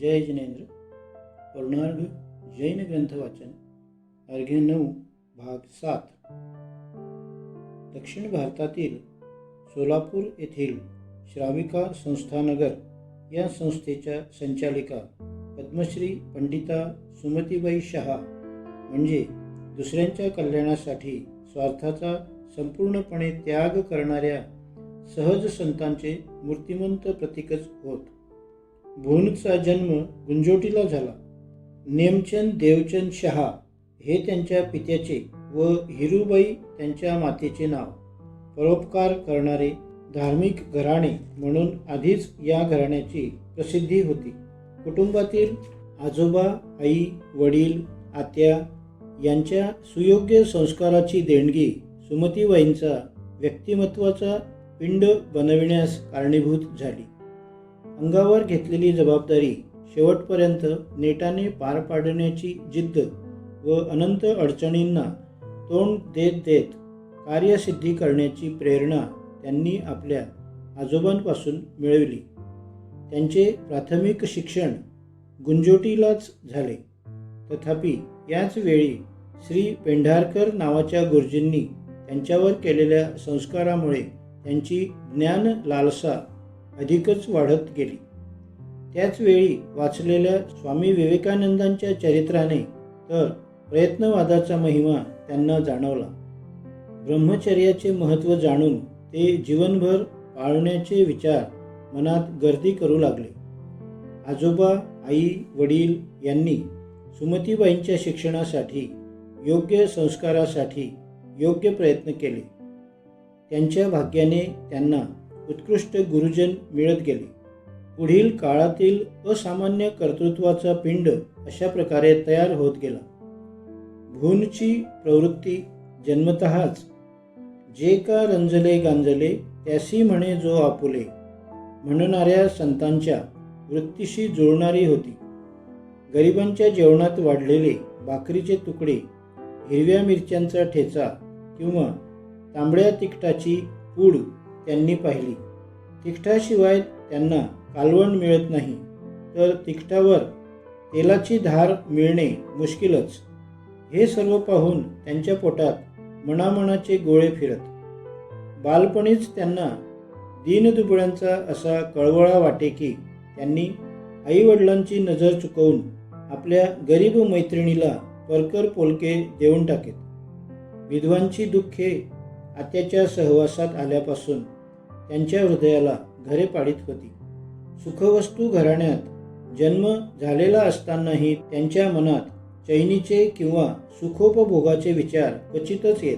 जय जिनेंद्र. पौर्णार्घ जैन ग्रंथ वाचन अर्घ्य 9 भाग 7. दक्षिण भारतातील सोलापूर येथील श्राविका संस्थानगर या संस्थेच्या संचालिका पद्मश्री पंडिता सुमतीबाई शहा म्हणजे दुसऱ्यांच्या कल्याणासाठी स्वार्थाचा संपूर्णपणे त्याग करणाऱ्या सहज संतांचे मूर्तिमंत प्रतीकच होत. भूनचा जन्म गुंजोटीला झाला. नेमचंद देवचंद शहा हे त्यांच्या पित्याचे व हिरूबाई त्यांच्या मातेचे नाव. परोपकार करणारे धार्मिक घराणे म्हणून आधीच या घराण्याची प्रसिद्धी होती. कुटुंबातील आजोबा, आई, वडील, आत्या यांच्या सुयोग्य संस्काराची देणगी सुमतीबाईंचा व्यक्तिमत्वाचा पिंड बनविण्यास कारणीभूत झाली. अंगावर घेतलेली जबाबदारी शेवटपर्यंत नेटाने पार पाडण्याची जिद्द व अनंत अडचणींना तोंड देत देत कार्यसिद्धी करण्याची प्रेरणा त्यांनी आपल्या आजोबांपासून मिळवली. त्यांचे प्राथमिक शिक्षण गुंजोटीलाच झाले. तथापि याच वेळी श्री पेंढारकर नावाच्या गुरुजींनी त्यांच्यावर केलेल्या संस्कारामुळे त्यांची ज्ञान लालसा अधिकच वाढत गेली. त्याचवेळी वाचलेल्या स्वामी विवेकानंदांच्या चरित्राने तर प्रयत्नवादाचा महिमा त्यांना जाणवला. ब्रह्मचर्याचे महत्त्व जाणून ते जीवनभर पाळण्याचे विचार मनात गर्दी करू लागले. आजोबा, आई, वडील यांनी सुमतीबाईंच्या शिक्षणासाठी, योग्य संस्कारासाठी योग्य प्रयत्न केले. त्यांच्या भाग्याने त्यांना उत्कृष्ट गुरुजन मिळत गेले. पुढील काळातील असामान्य कर्तृत्वाचा पिंड अशा प्रकारे तयार होत गेला. भूनची प्रवृत्ती जन्मतःच जे का रंजले गांजले त्यासी म्हणे जो आपुले म्हणणाऱ्या संतांच्या वृत्तीशी जुळणारी होती. गरिबांच्या जेवणात वाढलेले भाकरीचे तुकडे, हिरव्या मिरच्यांचा ठेचा किंवा तांबड्या तिखटाची पूड त्यांनी पाहिली. तिखटाशिवाय त्यांना कालवण मिळत नाही, तर तिखटावर तेलाची धार मिळणे मुश्किलच. हे सर्व पाहून त्यांच्या पोटात मनामनाचे गोळे फिरत. बालपणीच त्यांना दीनदुबळ्यांचा असा कळवळा वाटे की त्यांनी आईवडिलांची नजर चुकवून आपल्या गरीब मैत्रिणीला परकर पोलके देऊन टाकेत. विधवांची दुःखे आत्याच्या सहवासात आल्यापासून त्यांच्या हृदयाला घरे पाडीत होती. सुखवस्तू घराण्यात जन्म झालेला असतानाही त्यांच्या मनात चैनीचे किंवा सुखोपभोगाचे विचार क्वचितच येत.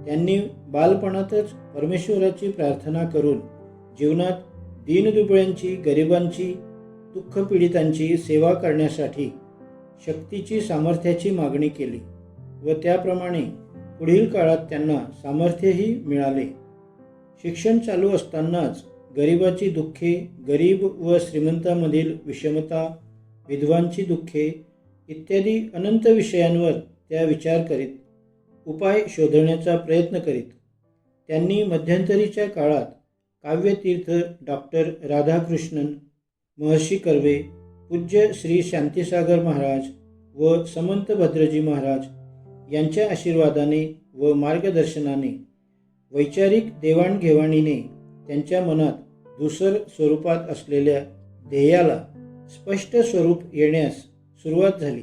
त्यांनी बालपणातच परमेश्वराची प्रार्थना करून जीवनात दीनदुबळ्यांची, गरिबांची, दुःखपीडितांची सेवा करण्यासाठी शक्तीची, सामर्थ्याची मागणी केली व त्याप्रमाणे पुढील काळात त्यांना सामर्थ्यही मिळाले. शिक्षण चालू असतानाच गरिबाची दुःखे, गरीब व श्रीमंतामधील विषमता, विधवांची दुःखे इत्यादी अनंत विषयांवर त्या विचार करीत, उपाय शोधण्याचा प्रयत्न करीत त्यांनी मध्यंतरीच्या काळात काव्यतीर्थ डॉक्टर राधाकृष्णन, महर्षी कर्वे, पूज्य श्री शांतीसागर महाराज व समंत भद्रजी महाराज यांच्या आशीर्वादाने व मार्गदर्शनाने, वैचारिक देवाणघेवाणीने त्यांच्या मनात धूसर स्वरूपात असलेल्या ध्येयाला स्पष्ट स्वरूप येण्यास सुरुवात झाली.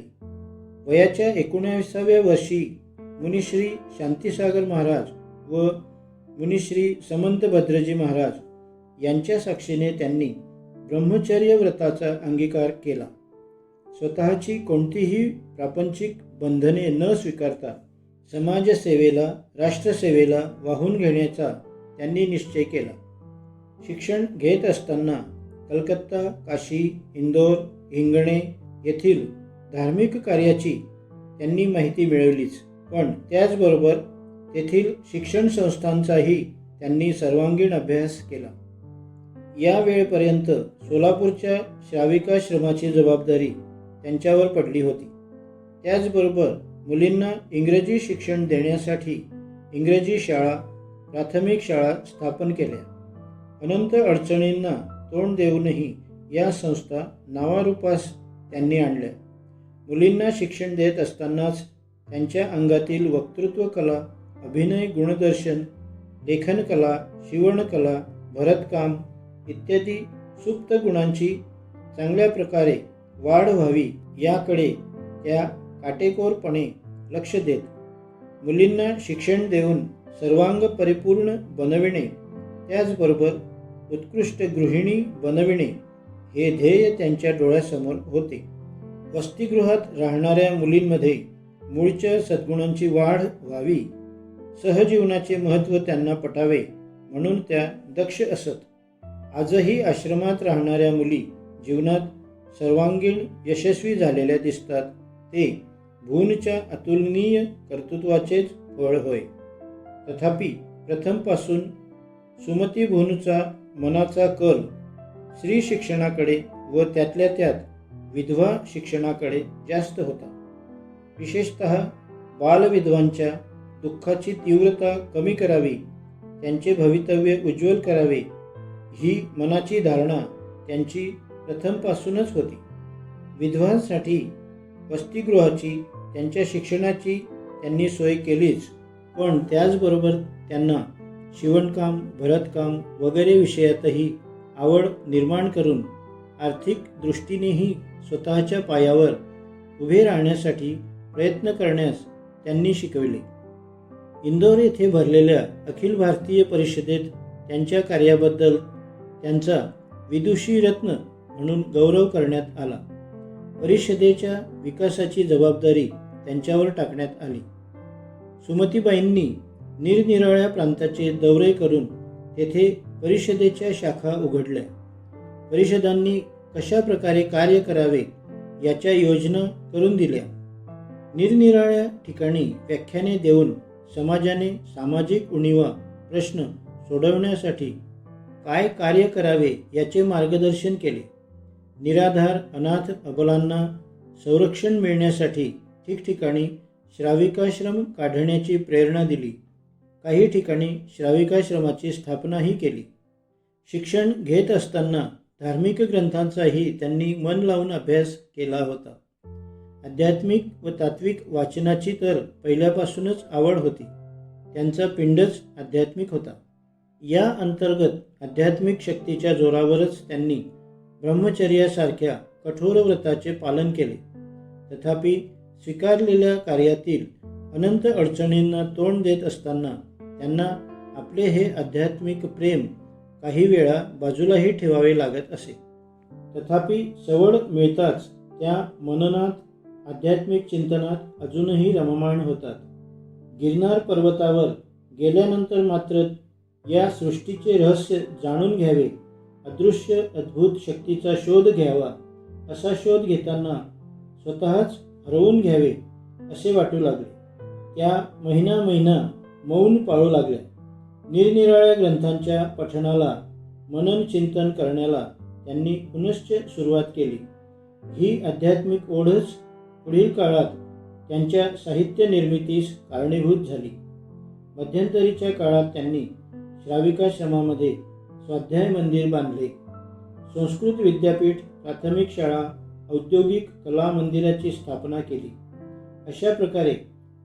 वयाच्या 19व्या वर्षी मुनिश्री शांतीसागर महाराज व मुनिश्री समंत भद्रजी महाराज यांच्या साक्षीने त्यांनी ब्रह्मचर्य व्रताचा अंगीकार केला. स्वतःची कोणतीही प्रापंचिक बंधने न स्वीकारता समाजसेवेला, राष्ट्रसेवेला वाहून घेण्याचा त्यांनी निश्चय केला. शिक्षण घेत असताना कलकत्ता, काशी, इंदोर, हिंगणे येथील धार्मिक कार्याची त्यांनी माहिती मिळवलीच, पण त्याचबरोबर तेथील शिक्षण संस्थांचाही त्यांनी सर्वांगीण अभ्यास केला. या वेळेपर्यंत सोलापूरच्या श्राविकाश्रमाची जबाबदारी त्यांच्यावर पडली होती. त्याचबरोबर मुलींना इंग्रजी शिक्षण देण्यासाठी इंग्रजी शाळा, प्राथमिक शाळा स्थापन केल्या. अनंत अडचणींना तोंड देऊनही या संस्था नावारूपास त्यांनी आणल्या. मुलींना शिक्षण देत असतानाच त्यांच्या अंगातील वक्तृत्व कला, अभिनय, गुणदर्शन, लेखनकला, शिवणकला, भरतकाम इत्यादी सुप्त गुणांची चांगल्या प्रकारे वाढ व्हावी याकडे त्या काटेकोरपणे लक्ष देत. मुलींना शिक्षण देऊन सर्वांग परिपूर्ण बनविणे, त्याचबरोबर उत्कृष्ट गृहिणी बनविणे हे ध्येय त्यांच्या डोळ्यासमोर होते. वसतिगृहात राहणाऱ्या मुलींमध्ये मूळच्या सद्गुणांची वाढ व्हावी, सहजीवनाचे महत्त्व त्यांना पटावे म्हणून त्या दक्ष असत. आजही आश्रमात राहणाऱ्या मुली जीवनात सर्वांगीण यशस्वी झालेल्या दिसतात. ते भूनच्या अतुलनीय कर्तृत्वाचेच फळ होय. तथापि प्रथमपासून सुमती भूनचा मनाचा कल स्त्री शिक्षणाकडे व त्यातल्या त्यात विधवा शिक्षणाकडे जास्त होता. विशेषतः बालविधवांच्या दुःखाची तीव्रता कमी करावी, त्यांचे भवितव्य उज्ज्वल करावे ही मनाची धारणा त्यांची प्रथमपासूनच होती. विधवांसाठी वसतिगृहाची, त्यांच्या शिक्षणाची त्यांनी सोय केलीच, पण त्याचबरोबर त्यांना शिवणकाम, भरतकाम वगैरे विषयातही आवड निर्माण करून आर्थिक दृष्टीनेही स्वतःच्या पायावर उभे राहण्यासाठी प्रयत्न करण्यास त्यांनी शिकविले. इंदोर येथे भरलेल्या अखिल भारतीय परिषदेत त्यांच्या कार्याबद्दल त्यांचा विदुषी रत्न म्हणून गौरव करण्यात आला. परिषदेच्या विकासाची जबाबदारी त्यांच्यावर टाकण्यात आली. सुमतीबाईंनी निरनिराळ्या प्रांताचे दौरे करून तेथे परिषदेच्या शाखा उघडल्या. परिषदांनी कशा प्रकारे कार्य करावे याच्या योजना करून दिल्या. निरनिराळ्या ठिकाणी व्याख्याने देऊन समाजाने सामाजिक उणीवा प्रश्न सोडवण्यासाठी काय कार्य करावे याचे मार्गदर्शन केले. निराधार अनाथ अबलांना संरक्षण मिळण्यासाठी ठिकठिकाणी श्राविकाश्रम काढण्याची प्रेरणा दिली. काही ठिकाणी श्राविकाश्रमाची स्थापनाही केली. शिक्षण घेत असताना धार्मिक ग्रंथांचाही त्यांनी मन लावून अभ्यास केला होता. आध्यात्मिक व तात्विक वाचनाची तर पहिल्यापासूनच आवड होती. त्यांचा पिंडच आध्यात्मिक होता. या अंतर्गत आध्यात्मिक शक्तीच्या जोरावरच त्यांनी ब्रह्मचर्यासारख्या कठोर व्रताचे पालन केले. तथापि स्वीकारलेल्या कार्यातील अनंत अडचणींना तोंड देत असताना त्यांना आपले हे आध्यात्मिक प्रेम काही वेळा बाजूलाही ठेवावे लागत असे. तथापि सवड मिळताच त्या मननात, आध्यात्मिक चिंतनात अजूनही रममाण होतात. गिरनार पर्वतावर गेल्यानंतर मात्र या सृष्टीचे रहस्य जाणून घ्यावे, अदृश्य अद्भुत शक्तीचा शोध घ्यावा, असा शोध घेताना स्वतःच हरवून घ्यावे असे वाटू लागले. त्या महिना मौन पाळू लागल्या. निरनिराळ्या ग्रंथांच्या पठणाला, मनन चिंतन करण्याला त्यांनी पुनश्च सुरुवात केली. ही आध्यात्मिक ओढच पुढील काळात त्यांच्या साहित्य निर्मितीस कारणीभूत झाली. मध्यंतरीच्या काळात त्यांनी श्राविकाश्रमामध्ये स्वाध्याय मंदिर बांधले. संस्कृत विद्यापीठ, प्राथमिक शाळा, औद्योगिक कला मंदिराची स्थापना केली. अशा प्रकारे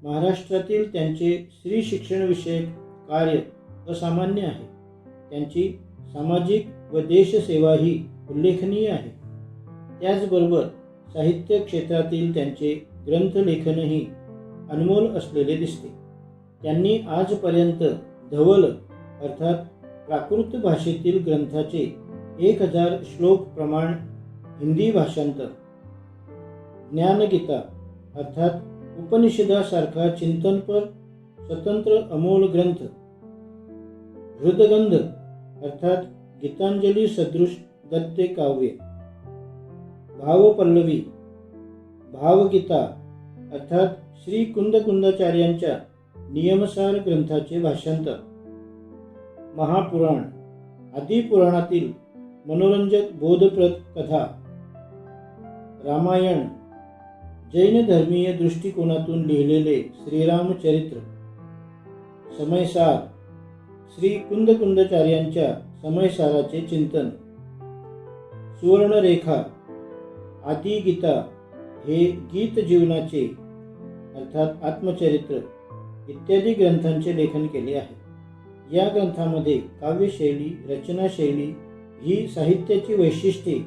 महाराष्ट्रातील त्यांचे स्त्री शिक्षणविषयक कार्य असामान्य आहे. त्यांची सामाजिक व देशसेवाही उल्लेखनीय आहे. त्याचबरोबर साहित्य क्षेत्रातील त्यांचे ग्रंथलेखनही अनमोल असलेले दिसते. त्यांनी आजपर्यंत धवल अर्थात प्राकृत भाषेतील ग्रंथाचे 1000 श्लोक प्रमाण हिंदी भाषांतर, ज्ञानगीता अर्थात उपनिषदासारखा चिंतनपर स्वतंत्र अमोल ग्रंथ, हृदगंध अर्थात गीतांजली सदृश गद्य काव्य, भावपल्लवी, भावगीता अर्थात श्री कुंदकुंदाचार्यांच्या नियमसार ग्रंथाचे भाषांतर, महापुराण, आदी पुराणातील मनोरंजक बोधप्रद कथा, रामायण, जैन धर्मीय दृष्टिकोनातून लिहिलेले श्रीरामचरित्र, समयसार, श्री कुंदकुंदाचार्यांच्या समयसाराचे चिंतन, सुवर्णरेखा, आदी गीता हे गीत जीवनाचे अर्थात आत्मचरित्र इत्यादी ग्रंथांचे लेखन केले आहे. या ग्रंथामध्ये काव्यशैली, रचनाशैली ही साहित्याची वैशिष्ट्ये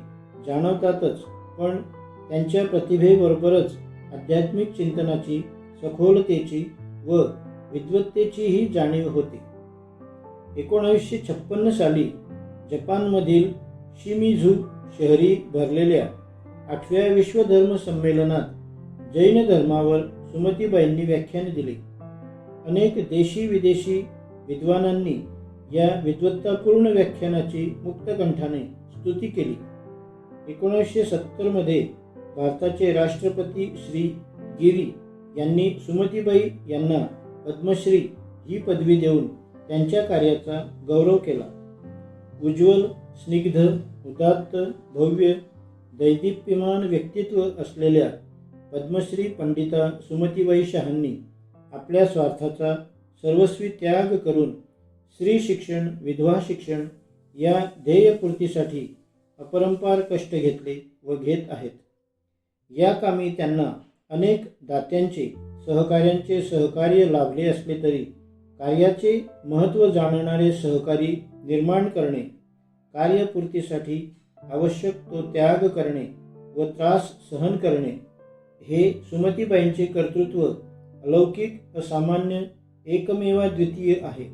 जाणवतातच, पण त्यांच्या प्रतिभेबरोबरच आध्यात्मिक चिंतनाची, सखोलतेची व विद्वत्तेचीही जाणीव होते. 1956 साली जपानमधील शिमिझू शहरी भरलेल्या 8व्या विश्वधर्म संमेलनात जैन धर्मावर सुमतीबाईंनी व्याख्यान दिले. अनेक देशी विदेशी विद्वानांनी या विद्वत्तापूर्ण व्याख्यानाची मुक्तकंठाने स्तुती केली. 1970 मध्ये भारताचे राष्ट्रपती श्री गिरी यांनी सुमतीबाई यांना पद्मश्री ही पदवी देऊन त्यांच्या कार्याचा गौरव केला. उज्ज्वल, स्निग्ध, उदात्त, भव्य, दैदिप्यमान व्यक्तित्व असलेल्या पद्मश्री पंडिता सुमतीबाई शहांनी आपल्या स्वार्थाचा सर्वस्वी त्याग करून स्त्री शिक्षण, विधवा शिक्षण या ध्येयपूर्तीसाठी अपरंपार कष्ट घेतले व घेत आहेत. या कामी त्यांना अनेक दात्यांचे, सहकाऱ्यांचे सहकार्य लाभले असले तरी कार्याचे महत्त्व जाणणारे सहकारी निर्माण करणे, कार्यपूर्तीसाठी आवश्यक तो त्याग करणे व त्रास सहन करणे हे सुमतीबाईंचे कर्तृत्व अलौकिक, असामान्य, एकमेवाद्वितीय आहे.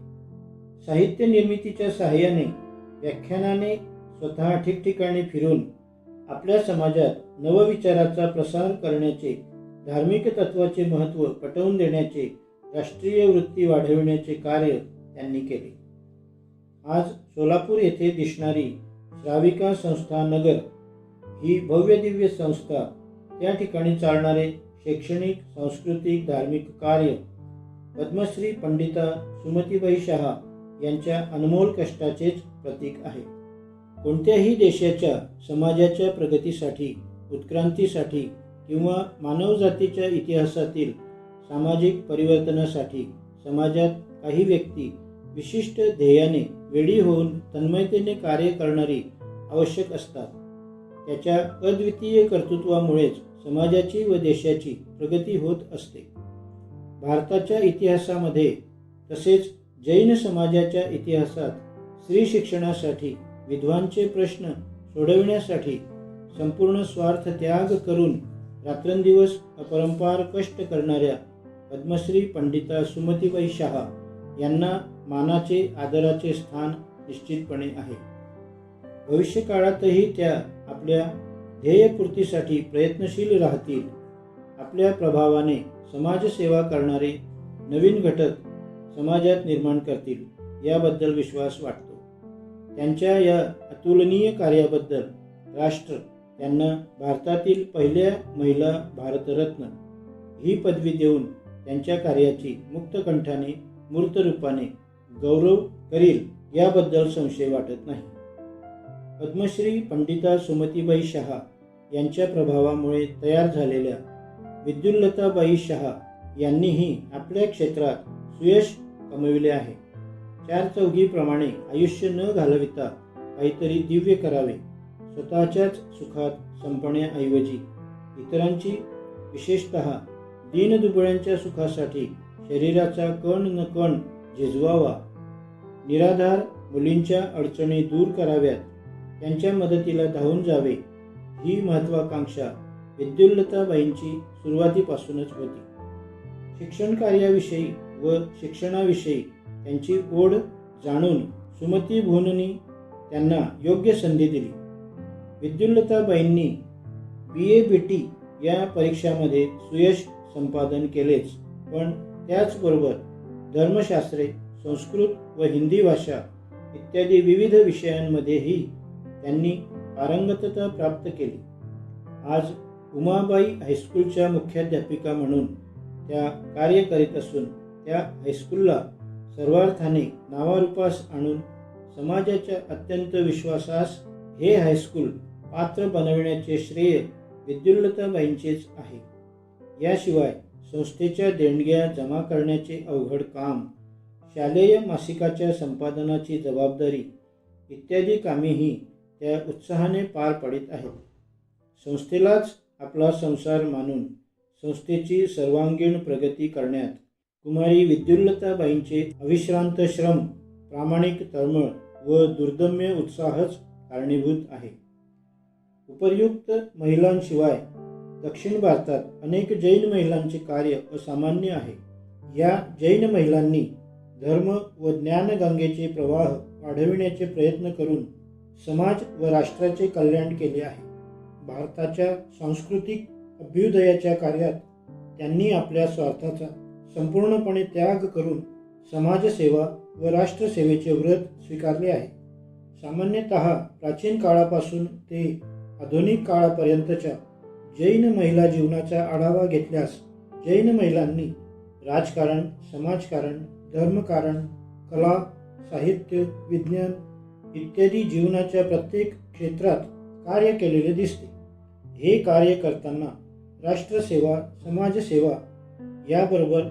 साहित्य निर्मितीच्या सहाय्याने, व्याख्यानाने स्वतः ठिकठिकाणी फिरून आपल्या समाजात नवविचाराचा प्रसार करण्याचे, धार्मिक तत्वाचे महत्त्व पटवून देण्याचे, राष्ट्रीय वृत्ती वाढविण्याचे कार्य त्यांनी केले. आज सोलापूर येथे दिसणारी श्राविका संस्था नगर ही भव्य दिव्य संस्था, त्या ठिकाणी चालणारे शैक्षणिक, सांस्कृतिक, धार्मिक कार्य पद्मश्री पंडिता सुमतीबाई शहा यांच्या अनमोल कष्टाचेच प्रतीक आहे. कोणत्याही देशाच्या, समाजाच्या प्रगतीसाठी, उत्क्रांतीसाठी किंवा मानवजातीच्या इतिहासातील सामाजिक परिवर्तनासाठी समाजात काही व्यक्ती विशिष्ट ध्येयाने वेडी होऊन तन्मयतेने कार्य करणारी आवश्यक असतात. त्याच्या अद्वितीय कर्तृत्वामुळेच समाजाची व देशाची प्रगती होत असते. भारताच्या इतिहासामध्ये तसेच जैन समाजाच्या इतिहासात स्त्री शिक्षणासाठी, विधवांचे प्रश्न सोडविण्यासाठी संपूर्ण स्वार्थ त्याग करून रात्रंदिवस अपरंपार कष्ट करणाऱ्या पद्मश्री पंडिता सुमतीबाई शहा यांना मानाचे, आदराचे स्थान निश्चितपणे आहे. भविष्यकाळातही त्या आपल्या ध्येयपूर्तीसाठी प्रयत्नशील राहतील. आपल्या प्रभावाने समाजसेवा करणारे नवीन घटक समाजात निर्माण करतील याबद्दल विश्वास वाटतो. त्यांच्या या अतुलनीय कार्याबद्दल राष्ट्र त्यांना भारतातील पहिल्या महिला भारतरत्न ही पदवी देऊन त्यांच्या कार्याची मुक्तकंठाने, मूर्त रूपाने गौरव करील याबद्दल संशय वाटत नाही. पद्मश्री पंडिता सुमतीबाई शहा यांच्या प्रभावामुळे तयार झालेल्या विद्युल्लताबाई शहा यांनीही आपल्या क्षेत्रात सुयश कमविले आहे. चार चौघीप्रमाणे आयुष्य न घालविता काहीतरी दिव्य करावे, स्वतःच्याच सुखात संपण्याऐवजी इतरांची, विशेषतः दीनदुबळ्यांच्या सुखासाठी शरीराचा कण न कण झिजवावा, निराधार मुलींच्या अडचणी दूर कराव्यात, त्यांच्या मदतीला धावून जावे, ही महत्वाकांक्षा विद्युल्लताबाईंची सुरुवातीपासूनच होती. शिक्षण कार्याविषयी व शिक्षणाविषयी त्यांची ओढ जाणून सुमती भुवननी त्यांना योग्य संधी दिली. विद्युल्लताबाईंनी BA BT या परीक्षामध्ये सुयश संपादन केलेच, पण त्याचबरोबर धर्मशास्त्रे, संस्कृत व हिंदी भाषा इत्यादी विविध विषयांमध्येही त्यांनी पारंगतता प्राप्त केली. आज उमाबाई हायस्कूलच्या मुख्याध्यापिका म्हणून त्या कार्य करीत असून त्या हायस्कूलला सर्वार्थाने नावारूपास आणून समाजाच्या अत्यंत विश्वासास हे हायस्कूल पात्र बनविण्याचे श्रेय विद्युल्लताबाईंचेच आहे. याशिवाय संस्थेच्या देणग्या जमा करण्याचे अवघड काम, शालेय मासिकाच्या संपादनाची जबाबदारी इत्यादी कामेही त्या उत्साहाने पार पाडित आहेत. संस्थेलाच आपला संसार मानून संस्थेची सर्वांगीण प्रगती करण्यात कुमारी विद्युल्लताबाईंचे अविश्रांत श्रम, प्रामाणिक तळमळ व दुर्दम्य उत्साहच कारणीभूत आहे. उपर्युक्त महिलांशिवाय दक्षिण भारतात अनेक जैन महिलांचे कार्य असामान्य आहे. या जैन महिलांनी धर्म व ज्ञानगंगेचे प्रवाह वाढविण्याचे प्रयत्न करून समाज व राष्ट्राचे कल्याण केले आहे. भारताच्या सांस्कृतिक अभ्युदयाच्या कार्यात त्यांनी आपल्या स्वार्थाचा संपूर्णपणे त्याग करून समाजसेवा व राष्ट्रसेवेचे व्रत स्वीकारले आहे. सामान्यतः प्राचीन काळापासून ते आधुनिक काळापर्यंतच्या जैन महिला जीवनाचा आढावा घेतल्यास जैन महिलांनी राजकारण, समाजकारण, धर्मकारण, कला, साहित्य, विज्ञान इत्यादी जीवनाच्या प्रत्येक क्षेत्रात कार्य केलेले दिसते. हे कार्य करताना राष्ट्रसेवा, समाजसेवा याबरोबर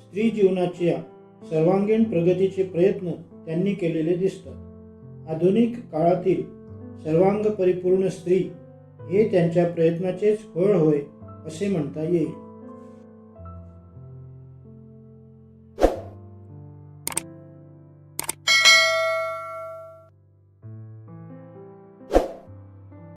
स्त्री जीवनाच्या सर्वांगीण प्रगतीचे प्रयत्न त्यांनी केलेले दिसतात. आधुनिक काळातील सर्वांग परिपूर्ण स्त्री हे त्यांच्या प्रयत्नाचेच फळ होय असे म्हणता येईल.